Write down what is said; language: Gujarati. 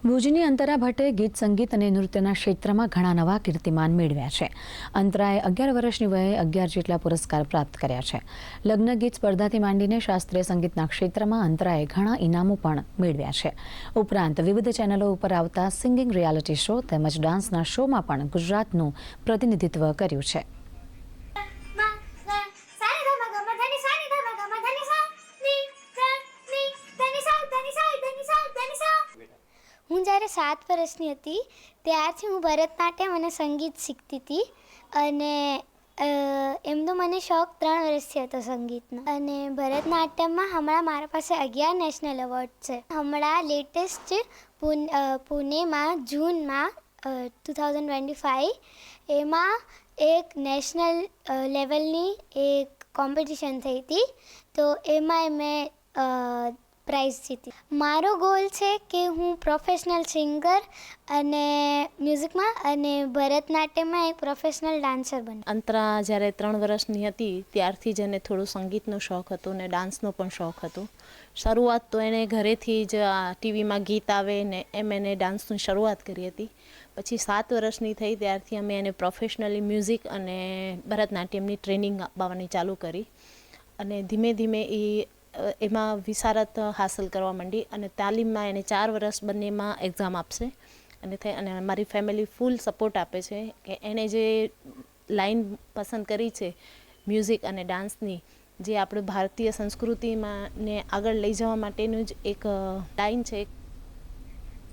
ભુજની અંતરા ભટ્ટે ગીત સંગીત અને નૃત્યના ક્ષેત્રમાં ઘણા નવા કીર્તિમાન મેળવ્યા છે. અંતરાએ 11 વર્ષની વયે 11 જેટલા પુરસ્કાર પ્રાપ્ત કર્યા છે. લગ્ન ગીત સ્પર્ધાથી માંડીને શાસ્ત્રીય સંગીતના ક્ષેત્રમાં અંતરાએ ઘણા ઇનામો પણ મેળવ્યા છે. ઉપરાંત વિવિધ ચેનલો ઉપર આવતા સિંગિંગ રિયાલિટી શો તેમજ ડાન્સના શોમાં પણ ગુજરાતનું પ્રતિનિધિત્વ કર્યું છે. હું જ્યારે 7 વર્ષની હતી ત્યારથી હું ભરતનાટ્યમ અને સંગીત શીખતી હતી અને એમ તો મને શોખ 3 વર્ષથી હતો સંગીતનો અને ભરતનાટ્યમમાં હમણાં મારા પાસે 11 નેશનલ એવોર્ડ છે. હમણાં લેટેસ્ટ પુણેમાં જૂનમાં 2025 એમાં એક નેશનલ લેવલની એક કોમ્પિટિશન થઈ હતી તો એમાં મેં પ્રાઇઝ જીતી. મારો ગોલ છે કે હું પ્રોફેશનલ સિંગર અને મ્યુઝિકમાં અને ભરતનાટ્યમમાં એક પ્રોફેશનલ ડાન્સર બનું. અંતરા જ્યારે 3 વર્ષની હતી ત્યારથી જ એને થોડો સંગીતનો શોખ હતો ને ડાન્સનો પણ શોખ હતો. શરૂઆત તો એણે ઘરેથી જ ટીવીમાં ગીત આવે ને એમ એને ડાન્સની શરૂઆત કરી હતી. પછી 7 વર્ષની થઈ ત્યારથી અમે એને પ્રોફેશનલી મ્યુઝિક અને ભરતનાટ્યમની ટ્રેનિંગ આપવાની ચાલુ કરી અને ધીમે ધીમે એમાં વિશારત હાંસલ કરવા માંડી અને તાલીમમાં એને 4 વર્ષ બંનેમાં એક્ઝામ આપશે અને મારી ફેમિલી ફૂલ સપોર્ટ આપે છે કે એણે જે લાઈન પસંદ કરી છે મ્યુઝિક અને ડાન્સની, જે આપણે ભારતીય સંસ્કૃતિમાં ને આગળ લઈ જવા માટેનું જ એક લાઈન છે.